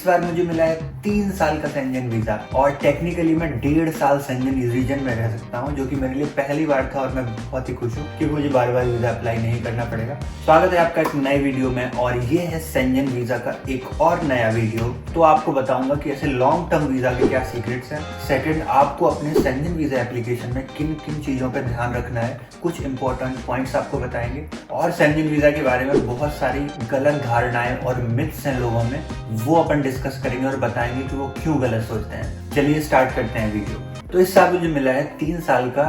इस बार मुझे मिला है 3 साल का शेंजन वीजा और टेक्निकली मैं 1.5 साल शेंजन रीजन में रह सकता हूं, जो कि मेरे लिए पहली बार था और मैं बहुत ही खुश हूं कि मुझे बार बार वीजा अप्लाई नहीं करना पड़ेगा। स्वागत है आपका एक नए वीडियो में और ये है शेंजन वीजा का एक और नया वीडियो। तो आपको बताऊंगा कि ऐसे लॉन्ग टर्म वीजा के क्या सीक्रेट्स हैं। सेकंड, आपको अपने शेंजन वीजा एप्लीकेशन में किन किन चीजों पर ध्यान रखना है, कुछ इंपॉर्टेंट पॉइंट्स आपको बताएंगे। और शेंजन वीजा के बारे में बहुत सारी गलत धारणाएं और मिथ्स हैं लोगों में, वो अपन डिस्कस करेंगे और बताएंगे कि वो क्यों गलत सोचते हैं। चलिए स्टार्ट करते हैं वीडियो। तो इस साल मुझे मिला है 3 साल का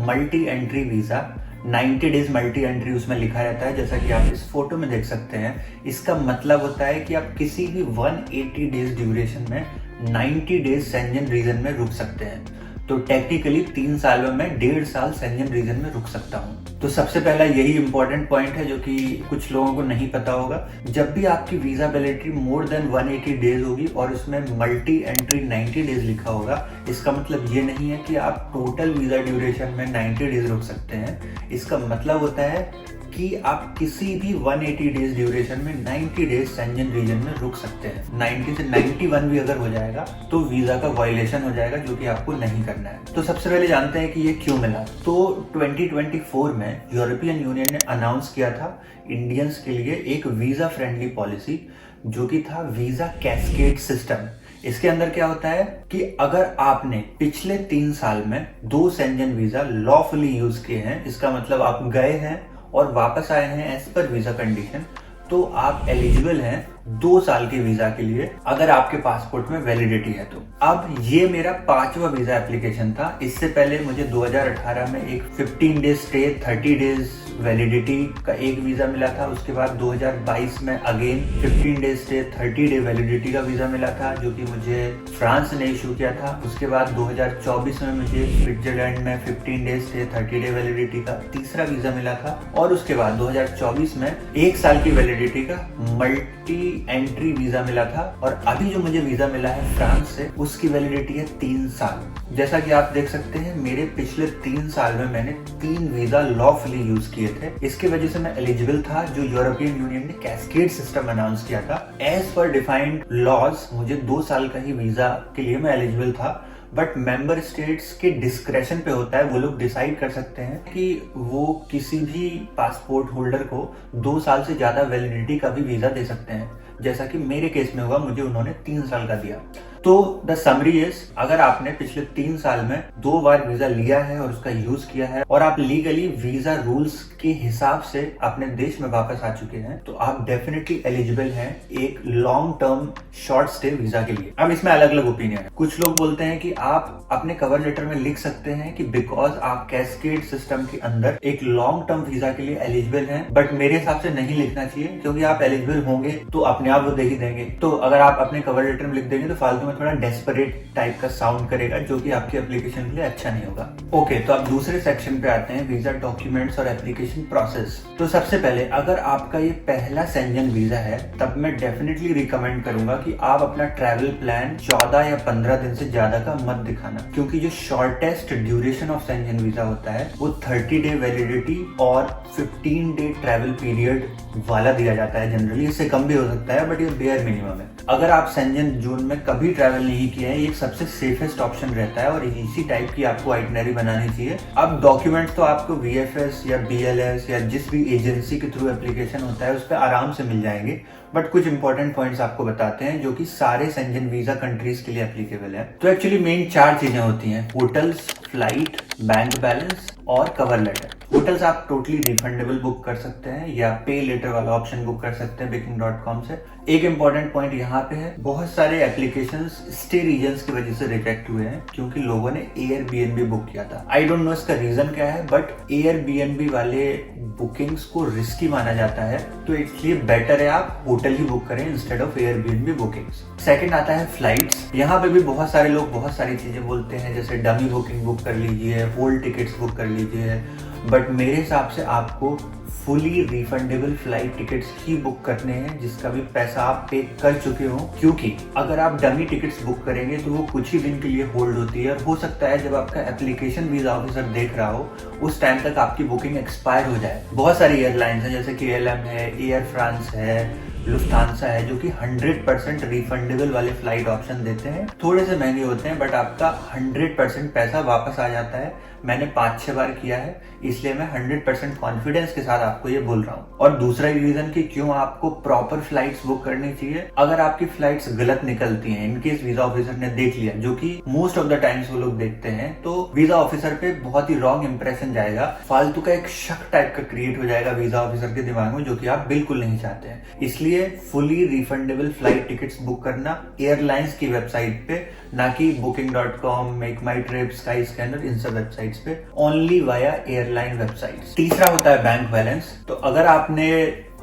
multi entry visa. 90 days multi entry उसमें लिखा रहता है, जैसा कि आप इस फोटो में देख सकते हैं। इसका मतलब होता है कि आप किसी भी 180 डेज ड्यूरेशन में 90 डेज शेंजन रीजन में रुक सकते हैं। तो टेक्निकली 3 साल में मैं 1.5 साल शेंजन रीजन में रुक सकता हूँ। तो सबसे पहला यही इंपॉर्टेंट पॉइंट है जो कि कुछ लोगों को नहीं पता होगा। जब भी आपकी visa validity more than 180 days होगी और उसमें मल्टी एंट्री 90 डेज लिखा होगा, इसका मतलब ये नहीं है कि आप टोटल वीजा ड्यूरेशन में 90 डेज रुक सकते हैं। इसका मतलब होता है कि आप किसी भी 180 डेज ड्यूरेशन में 90 डेज शेंजन रीजन में रुक सकते हैं। 90 से 91 भी अगर हो जाएगा तो वीजा का वायलेशन हो जाएगा, जो कि आपको नहीं करना है। तो सबसे पहले जानते हैं कि ये क्यों मिला। तो 2024 में यूरोपियन यूनियन ने अनाउंस किया था इंडियंस के लिए एक वीजा फ्रेंडली पॉलिसी, जो कि था वीजा कैस्केड सिस्टम। इसके अंदर क्या होता है कि अगर आपने पिछले 3 साल में 2 शेंजन वीजा लॉफुली यूज किए हैं, इसका मतलब आप गए हैं और वापस आए हैं एज पर वीजा कंडीशन, तो आप एलिजिबल हैं 2 साल के वीजा के लिए, अगर आपके पासपोर्ट में वैलिडिटी है तो। अब ये मेरा 5वां वीजा एप्लीकेशन था। इससे पहले मुझे 2018 में एक 15 डेज स्टे 30 डेज वैलिडिटी का एक वीजा मिला था। उसके बाद 2022 में again 15 days stay 30 day validity का वीजा मिला था, जो कि मुझे फ्रांस ने इशू किया था। उसके बाद 2024 में मुझे स्विट्जरलैंड में 15 डेज स्टे 30 डे वैलिडिटी का तीसरा वीजा मिला था। और उसके बाद 2024 में 1 साल की वैलिडिटी का मल्टी एंट्री वीजा मिला था। और अभी जो मुझे वीजा मिला है फ्रांस से, उसकी वैलिडिटी है 3 साल। जैसा कि आप देख सकते हैं, मेरे पिछले 3 साल में मैंने 3 वीजा लॉफुली यूज किए थे। इसकी वजह से मैं एलिजिबल था जो यूरोपियन यूनियन ने कैस्केड सिस्टम अनाउंस किया था। एज पर डिफाइंड लॉज मुझे 2 साल का ही वीजा के लिए मैं एलिजिबल था, बट मेंबर स्टेट्स के डिस्क्रेशन पे होता है। वो लोग डिसाइड कर सकते हैं कि वो किसी भी पासपोर्ट होल्डर को 2 साल से ज्यादा वैलिडिटी का भी वीजा दे सकते हैं, जैसा कि मेरे केस में हुआ, मुझे उन्होंने 3 साल का दिया। तो द समरी इज, अगर आपने पिछले 3 साल में 2 बार वीजा लिया है और उसका यूज किया है और आप लीगली वीजा रूल्स के हिसाब से अपने देश में वापस आ चुके हैं, तो आप डेफिनेटली एलिजिबल हैं एक long term short stay visa के लिए। अब इसमें अलग अलग ओपिनियन है। कुछ लोग बोलते हैं कि आप अपने कवर लेटर में लिख सकते हैं कि बिकॉज आप कैस्केड सिस्टम के अंदर एक लॉन्ग टर्म वीजा के लिए एलिजिबल हैं, बट मेरे हिसाब से नहीं लिखना चाहिए, क्योंकि आप एलिजिबल होंगे तो अपने आप वो दे ही देंगे। तो अगर आप अपने कवर लेटर में लिख देंगे तो फालतू थोड़ा डेस्परेट टाइप का साउंड करेगा, जो कि आपकी एप्लीकेशन के लिए अच्छा नहीं होगा। ओके, तो अब दूसरे सेक्शन पे आते हैं, वीजा डॉक्यूमेंट्स और एप्लीकेशन प्रोसेस। तो सबसे पहले, अगर आपका ये पहला शेंजन वीजा है, तब मैं डेफिनेटली रिकमेंड करूंगा कि आप अपना ट्रैवल प्लान 14 या 15 दिन से ज्यादा का मत दिखाना, क्योंकि जो shortest duration of Schengen visa होता है वो 30 डे वैलिडिटी और 15 डे ट्रैवल पीरियड वाला दिया जाता है। जनरली इससे कम भी हो सकता है, बट ये बेयर मिनिमम है। अगर आप शेंजन जोन में कभी ट्रैवल नहीं किए हैं, ये सबसे सेफेस्ट ऑप्शन रहता है और इसी टाइप की आपको आइटनरी बनानी चाहिए। अब डॉक्यूमेंट्स तो आपको VFS या BLS या जिस भी एजेंसी के थ्रू एप्लीकेशन होता है उस पर आराम से मिल जाएंगे, बट कुछ इंपॉर्टेंट पॉइंट्स आपको बताते हैं जो कि सारे शेंजन वीजा कंट्रीज के लिए एप्लीकेबल है। तो एक्चुअली मेन 4 चीजें होती हैं: होटल्स, फ्लाइट, बैंक बैलेंस और कवर लेटर। होटल्स आप टोटली रिफंडेबल बुक कर सकते हैं या पे लेटर वाला ऑप्शन बुक कर सकते हैं booking.com से। एक इंपॉर्टेंट पॉइंट यहाँ पे है, बहुत सारे एप्लीकेशंस स्टे रीजन्स की वजह से रिजेक्ट हुए हैं क्योंकि लोगों ने Airbnb बुक किया था। आई डोंट नो इसका रीजन क्या है, बट Airbnb वाले बुकिंग्स को रिस्की माना जाता है, तो इसलिए बेटर है आप होटल ही बुक करें instead of Airbnb bookings. Second आता है फ्लाइट्स। यहाँ पे भी बहुत सारे लोग बहुत सारी चीजें बोलते हैं, जैसे डमी बुकिंग बुक कर लीजिए, होल्ड टिकट्स बुक कर लीजिए, बट मेरे हिसाब से आपको फुली रिफंडेबल फ्लाइट टिकट्स ही बुक करने हैं, जिसका भी पैसा आप पे कर चुके हो, क्योंकि अगर आप डमी टिकट्स बुक करेंगे तो वो कुछ ही दिन के लिए होल्ड होती है और हो सकता है जब आपका एप्लीकेशन वीजा ऑफिसर देख रहा हो उस टाइम तक आपकी बुकिंग एक्सपायर हो जाए। बहुत सारी एयरलाइंस हैं, जैसे KLM है, एयर फ्रांस है, लुफ्तांसा है, जो कि 100% रिफंडेबल वाले फ्लाइट ऑप्शन देते हैं। थोड़े से महंगे होते हैं बट आपका 100% पैसा वापस आ जाता है। मैंने 5-6 बार किया है, इसलिए मैं 100% कॉन्फिडेंस के साथ आपको ये बोल रहा हूँ। और दूसरा रीजन कि क्यों आपको प्रॉपर फ्लाइट्स बुक करनी चाहिए, अगर आपकी फ्लाइट्स गलत निकलती हैं, इनकेस वीजा ऑफिसर ने देख लिया, जो कि मोस्ट ऑफ द टाइम्स वो लोग देखते हैं, तो वीजा ऑफिसर पे बहुत ही रॉन्ग इंप्रेशन जाएगा, फालतू का एक शक टाइप का क्रिएट हो जाएगा वीजा ऑफिसर के दिमाग में, जो कि आप बिल्कुल नहीं चाहते हैं। इसलिए fully refundable flight tickets book करना एयरलाइंस की वेबसाइट पे, ना कि booking.com, मेक माई ट्रिप, स्काई स्कैनर, इन सब वेबसाइट्स पे, ओनली वाया एयरलाइन वेबसाइट्स। तीसरा होता है बैंक बैलेंस। तो अगर आपने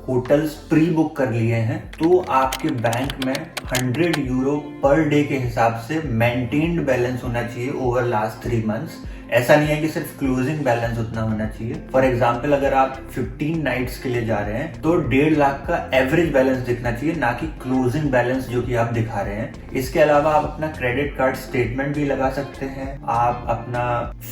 होटल्स प्री बुक कर लिए हैं तो आपके बैंक में 100 यूरो पर डे के हिसाब से मेंटेन्ड बैलेंस होना चाहिए ओवर लास्ट 3 मंथ्स। ऐसा नहीं है कि सिर्फ क्लोजिंग बैलेंस उतना होना चाहिए। फॉर एग्जाम्पल, अगर आप 15 नाइट्स के लिए जा रहे हैं तो 1.5 लाख का एवरेज बैलेंस दिखना चाहिए, ना कि क्लोजिंग बैलेंस जो कि आप दिखा रहे हैं। इसके अलावा आप अपना क्रेडिट कार्ड स्टेटमेंट भी लगा सकते हैं, आप अपना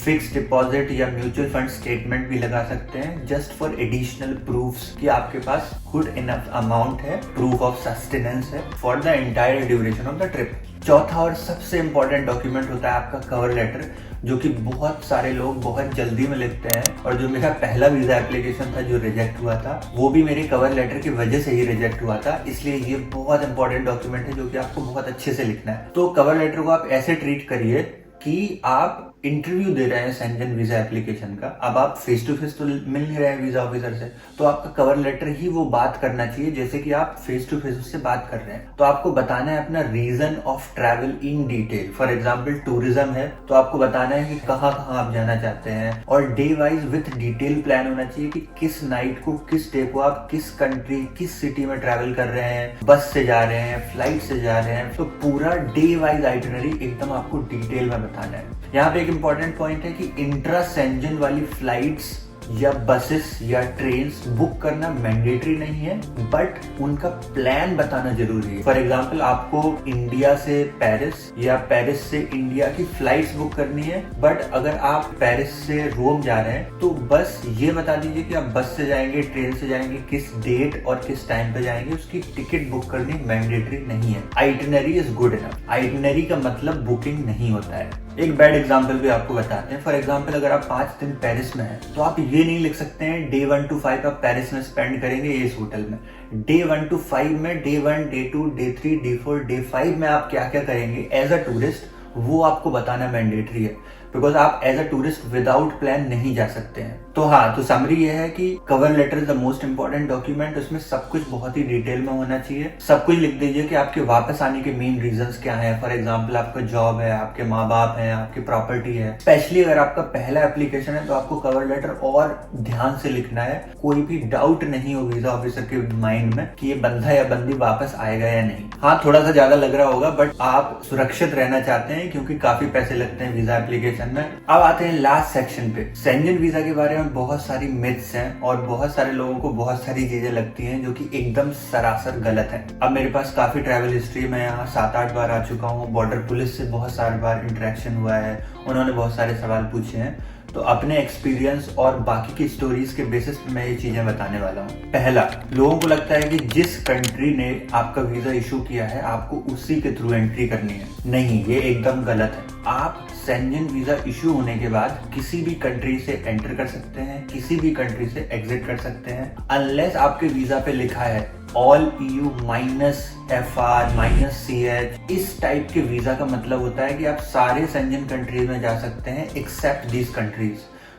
फिक्स डिपॉजिट या म्यूचुअल फंड स्टेटमेंट भी लगा सकते हैं, जस्ट फॉर एडिशनल प्रूफ्स कि आपके पास गुड इनफ अमाउंट है, प्रूफ ऑफ सस्टेनेंस है for the entire duration of the trip. चौथा और सबसे इंपॉर्टेंट डॉक्यूमेंट होता है आपका कवर लेटर, जो कि बहुत सारे लोग बहुत जल्दी में लिखते हैं। और जो मेरा पहला वीजा एप्लीकेशन था जो रिजेक्ट हुआ था, वो भी मेरे कवर लेटर की वजह से ही रिजेक्ट हुआ था। इसलिए ये बहुत इंपॉर्टेंट डॉक्यूमेंट है जो कि आपको बहुत अच्छे से लिखना है। तो कवर लेटर को आप ऐसे ट्रीट करिए कि आप इंटरव्यू दे रहे हैं शेंजन वीजा एप्लीकेशन का। अब आप फेस टू फेस तो मिल नहीं रहे हैं वीजा ऑफिसर से, तो आपका कवर लेटर ही वो बात करना चाहिए जैसे कि आप फेस टू फेस उससे बात कर रहे हैं। तो आपको बताना है अपना reason of travel in detail. For example tourism है तो आपको बताना है कि कहाँ कहाँ आप जाना चाहते हैं, और day wise with detail plan होना चाहिए कि किस नाइट को, किस डे को आप किस कंट्री, किस सिटी में ट्रैवल कर रहे हैं, बस से जा रहे हैं, फ्लाइट से जा रहे हैं। तो पूरा डे वाइज आइटनरी एकदम आपको डिटेल में बताना है। यहाँ पे एक इंपॉर्टेंट पॉइंट है कि इंट्रा शेंजन वाली फ्लाइट्स या बसेस या ट्रेन्स बुक करना मैंडेटरी नहीं है, बट उनका प्लान बताना जरूरी है। फॉर एग्जांपल, आपको इंडिया से पेरिस या पेरिस से इंडिया की फ्लाइट्स बुक करनी है, बट अगर आप पेरिस से रोम जा रहे हैं तो बस ये बता दीजिए कि आप बस से जाएंगे, ट्रेन से जाएंगे, किस डेट और किस टाइम पे जाएंगे। उसकी टिकट बुक करनी मैंडेटरी नहीं है। Itinerary is good enough. Itinerary का मतलब बुकिंग नहीं होता है। एक बैड एग्जाम्पल भी आपको बताते हैं। फॉर एग्जाम्पल, अगर आप 5 दिन पेरिस में हैं तो आप ये नहीं लिख सकते हैं डे 1 to 5 आप पेरिस में स्पेंड करेंगे इस होटल में। डे 1 to 5 में day 1, day 2, day 3, day 4, day 5 में आप क्या क्या करेंगे एज अ टूरिस्ट, वो आपको बताना मैंडेटरी है। बिकॉज आप as a tourist without plan नहीं जा सकते हैं। तो हाँ, तो समरी ये है कि cover letter is the most important document. उसमें सब कुछ बहुत ही डिटेल में होना चाहिए। सब कुछ लिख दीजिए कि आपके वापस आने के मेन रीजंस क्या हैं। फॉर एग्जांपल, आपका जॉब है, आपके माँ बाप हैं, आपकी प्रॉपर्टी है। स्पेशली अगर आपका पहला एप्लीकेशन है तो आपको कवर लेटर और ध्यान से लिखना है। कोई भी डाउट नहीं हो वीजा ऑफिसर के माइंड में कि ये बंदा या बंदी वापस आएगा या नहीं। हाँ, थोड़ा सा ज्यादा लग रहा होगा, बट आप सुरक्षित रहना चाहते हैं क्योंकि काफी पैसे लगते हैं वीजा एप्लीकेशन में। अब आते हैं लास्ट सेक्शन पे। शेंजन वीजा के बारे में बहुत सारी मिथ्स हैं और बहुत सारे लोगों को बहुत सारी चीजें लगती हैं जो कि एकदम सरासर गलत है। अब मेरे पास काफी ट्रैवल हिस्ट्री में यहाँ 7-8 बार आ चुका हूँ। बॉर्डर पुलिस से बहुत सारे बार इंटरेक्शन हुआ है, उन्होंने बहुत सारे सवाल पूछे हैं। तो अपने एक्सपीरियंस और बाकी की स्टोरीज के बेसिस पे मैं ये चीजें बताने वाला हूँ। पहला, लोगों को लगता है कि जिस कंट्री ने आपका वीजा इशू किया है आपको उसी के थ्रू एंट्री करनी है। नहीं, ये एकदम गलत है। आप शेंजन वीजा इशू होने के बाद किसी भी कंट्री से एंटर कर सकते हैं, किसी भी कंट्री से एग्जिट कर सकते हैं, अनलेस आपके वीजा पे लिखा है ऑल EU -FR -CH। इस टाइप के वीजा का मतलब होता है कि आप सारे शेंजन कंट्रीज में जा सकते हैं एक्सेप्ट दीज कंट्रीज,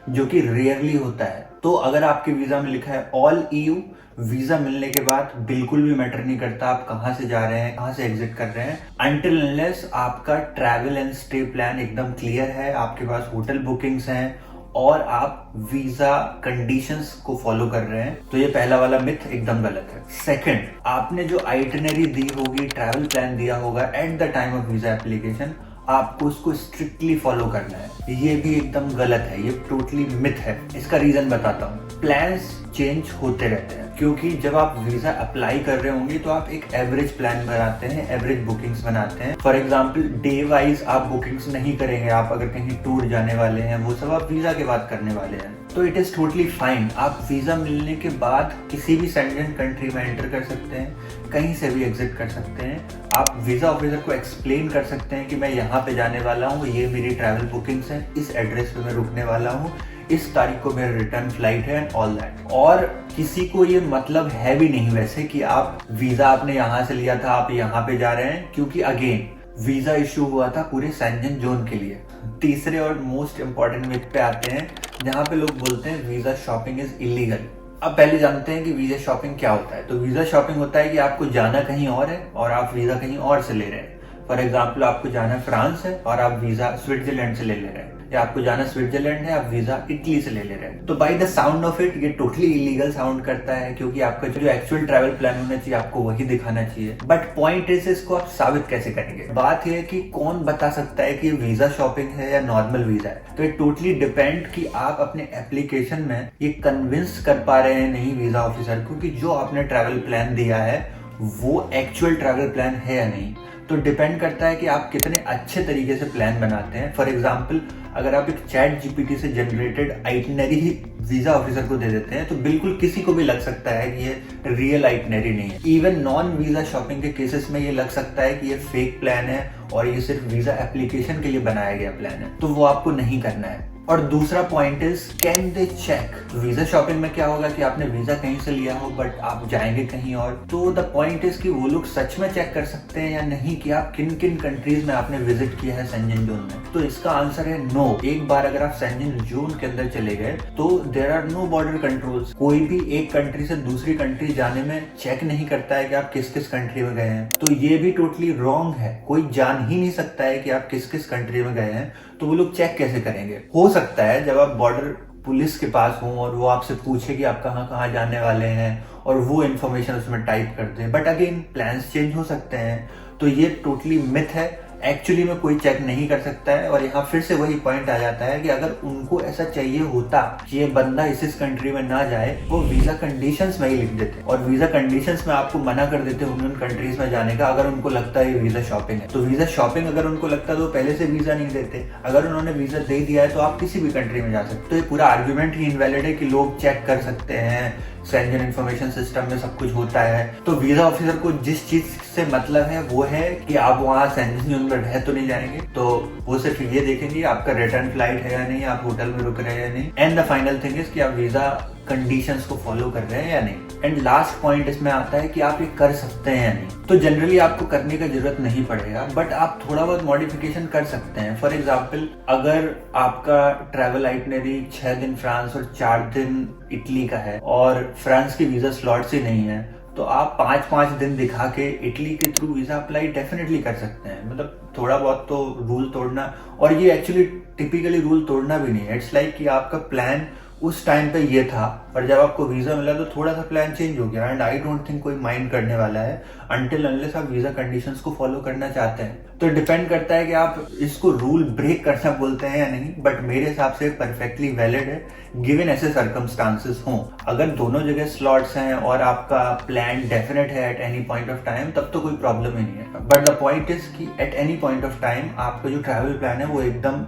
जो कि रेयरली होता है। तो अगर आपके वीजा में लिखा है ऑल EU, वीजा मिलने के बाद बिल्कुल भी मैटर नहीं करता आप कहाँ से जा रहे हैं, कहाँ से एग्जिट कर रहे हैं, अनटिल अनलेस आपका ट्रैवल एंड स्टे प्लान एकदम क्लियर है, आपके पास होटल बुकिंग्स हैं और आप वीजा कंडीशंस को फॉलो कर रहे हैं। तो ये पहला वाला मिथ एकदम गलत है। सेकंड, आपने जो आइटिनरी दी होगी, ट्रैवल प्लान दिया होगा at the time of visa application, आपको उसको स्ट्रिक्टली फॉलो करना है। ये भी एकदम गलत है, ये टोटली मिथ है। इसका रीजन बताता हूँ। प्लान्स चेंज होते रहते हैं, क्योंकि जब आप वीजा अप्लाई कर रहे होंगे तो आप एक एवरेज प्लान बनाते हैं, एवरेज बुकिंग्स बनाते हैं। फॉर एग्जांपल, डे वाइज आप बुकिंग्स नहीं करेंगे। आप अगर कहीं टूर जाने वाले हैं वो सब आप वीजा के बाद करने वाले हैं। तो इट इज टोटली फाइन। आप वीजा मिलने के बाद किसी भी सेंजन कंट्री में एंटर कर सकते हैं, कहीं से भी एग्जिट कर सकते हैं। आप वीजा ऑफिसर को एक्सप्लेन कर सकते हैं कि मैं यहाँ पे जाने वाला हूँ, ये मेरी ट्रैवल बुकिंग्स हैं, इस एड्रेस पे मैं रुकने वाला हूँ, इस तारीख को मेरा रिटर्न फ्लाइट है एंड ऑल दैट। और किसी को ये मतलब है भी नहीं वैसे कि आप वीजा आपने यहाँ से लिया था, आप यहाँ पे जा रहे हैं, क्योंकि अगेन वीजा इशू हुआ था पूरे सेंजन जोन के लिए। तीसरे और मोस्ट इंपॉर्टेंट मिथ पे आते हैं, जहाँ पे लोग बोलते हैं वीजा शॉपिंग इज इलीगल। अब पहले जानते हैं कि वीजा शॉपिंग क्या होता है। तो वीजा शॉपिंग होता है कि आपको जाना कहीं और है और आप वीजा कहीं और से ले रहे हैं। फॉर एग्जाम्पल, आपको जाना फ्रांस है और आप वीजा स्विट्जरलैंड से ले रहे हैं, या आपको जाना स्विट्जरलैंड है, आप वीजा इटली से ले रहे हैं। तो by the sound of it ये टोटली इलीगल साउंड करता है, क्योंकि आपका जो एक्चुअल ट्रैवल प्लान होना चाहिए आपको वही दिखाना चाहिए। बट पॉइंट इज, इसको आप साबित कैसे करेंगे? बात यह है कि कौन बता सकता है कि वीजा शॉपिंग है या नॉर्मल वीजा है। तो इट टोटली डिपेंड कि आप अपने एप्लीकेशन में ये कन्विंस कर पा रहे हैं नहीं वीजा ऑफिसर को कि जो आपने ट्रैवल प्लान दिया है वो एक्चुअल ट्रैवल प्लान है या नहीं। तो डिपेंड करता है कि आप कितने अच्छे तरीके से प्लान बनाते हैं। फॉर एग्जाम्पल, अगर आप एक चैट जीपीटी से जनरेटेड आइटनरी ही वीजा ऑफिसर को दे देते हैं तो बिल्कुल किसी को भी लग सकता है कि ये रियल आइटनरी नहीं है। इवन नॉन वीजा शॉपिंग के केसेस में ये लग सकता है कि ये फेक प्लान है और ये सिर्फ वीजा एप्लीकेशन के लिए बनाया गया प्लान है, तो वो आपको नहीं करना है। और दूसरा point is, can they check? Visa shopping में क्या होगा कि आपने वीजा कहीं से लिया हो बट आप जाएंगे कहीं और, तो द पॉइंट इज कि वो लोग सच में चेक कर सकते हैं या नहीं कि आप किन किन कंट्रीज में आपने विजिट किया है सेंजन जोन में। तो इसका आंसर है नो। एक बार अगर आप सेंजन जोन के अंदर चले गए तो there are no border controls. कोई भी एक कंट्री से दूसरी कंट्री जाने में चेक नहीं करता है कि आप किस किस कंट्री में गए हैं। तो ये भी टोटली रॉन्ग है। कोई जान ही नहीं सकता है कि आप किस किस कंट्री में गए हैं, तो वो लोग चेक कैसे करेंगे? हो सकता है जब आप बॉर्डर पुलिस के पास हो और वो आपसे पूछे कि आप कहाँ कहाँ जाने वाले हैं और वो इन्फॉर्मेशन उसमें टाइप कर दें। बट अगेन प्लान्स चेंज हो सकते हैं, तो ये टोटली मिथ है। एक्चुअली में कोई चेक नहीं कर सकता है। और यहाँ फिर से वही पॉइंट आ जाता है कि अगर उनको ऐसा चाहिए होता कि ये बंदा इस कंट्री में ना जाए, वो वीजा कंडीशंस में ही लिख देते और वीजा कंडीशंस में आपको मना कर देते उन कंट्रीज में जाने का अगर उनको लगता है ये वीजा शॉपिंग है। तो वीजा शॉपिंग अगर उनको लगता है तो पहले से वीजा नहीं देते। अगर उन्होंने वीजा दे दिया है तो आप किसी भी कंट्री में जा सकते। तो ये पूरा आर्ग्यूमेंट ही इनवैलिड है कि लोग चेक कर सकते हैं, सेंजन इंफॉर्मेशन सिस्टम में सब कुछ होता है। तो वीजा ऑफिसर को जिस चीज से मतलब है वो है कि आप वहाँ सेंजन जोन में रह तो नहीं जाएंगे, तो वो सिर्फ ये देखेंगे आपका रिटर्न फ्लाइट है या नहीं, आप होटल में रुक रहे हैं या नहीं, and the final thing is कि आप वीजा कंडीशंस को फॉलो कर रहे हैं या नहीं। एंड लास्ट पॉइंट इसमें आता है कि आप ये कर सकते हैं या नहीं। तो जनरली आपको करने का जरूरत नहीं पड़ेगा, बट आप थोड़ा बहुत मॉडिफिकेशन कर सकते हैं। फॉर एग्जाम्पल, अगर आपका ट्रैवल आइटनरी 6 दिन फ्रांस और 4 दिन इटली का है और फ्रांस के वीजा स्लॉट्स ही नहीं है, तो आप 5-5 दिन दिखा के इटली के थ्रू वीजा अप्लाई डेफिनेटली कर सकते हैं। मतलब थोड़ा बहुत तो रूल तोड़ना, और ये एक्चुअली टिपिकली रूल तोड़ना भी नहीं है। इट्स लाइक कि आपका प्लान उस टाइम पे ये था और जब आपको वीजा मिला तो थोड़ा सा प्लान चेंज हो गया। एंड आई डोंट थिंक कोई माइंड करने वाला है अनटिल अनलेस आप वीजा कंडीशंस को फॉलो करना चाहते हैं। तो डिपेंड करता है कि आप इसको रूल ब्रेक करना बोलते हैं या नहीं। बट मेरे हिसाब से परफेक्टली वैलिड है गिवन ऐसे सर्कमस्टांसेस हों। अगर दोनों जगह स्लॉट्स हैं और आपका प्लान डेफिनेट है at any point of time, तब तो कोई प्रॉब्लम ही नहीं है। बट द पॉइंट इज कि at any point of time आपका जो ट्रैवल प्लान है वो एकदम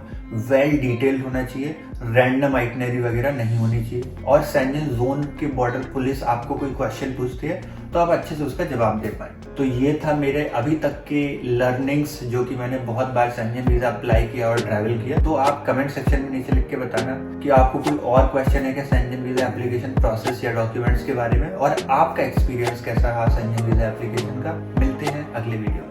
वेल डिटेल्ड होना चाहिए, रैंडम आइटनरी वगैरह नहीं होनी चाहिए। और सेंजन जोन के बॉर्डर पुलिस आपको कोई क्वेश्चन पूछती है तो आप अच्छे से उसका जवाब दे पाए। तो ये था मेरे अभी तक के लर्निंग्स, जो कि मैंने बहुत बार सेंजन वीजा अप्लाई किया और ट्रैवल किया। तो आप कमेंट सेक्शन में नीचे लिख के बताना कि आपको कोई और क्वेश्चन है क्या सेंजन वीजा एप्लीकेशन प्रोसेस या डॉक्यूमेंट्स के बारे में, और आपका एक्सपीरियंस कैसा रहा सेंजन वीजा एप्लीकेशन का। मिलते हैं अगले वीडियो में।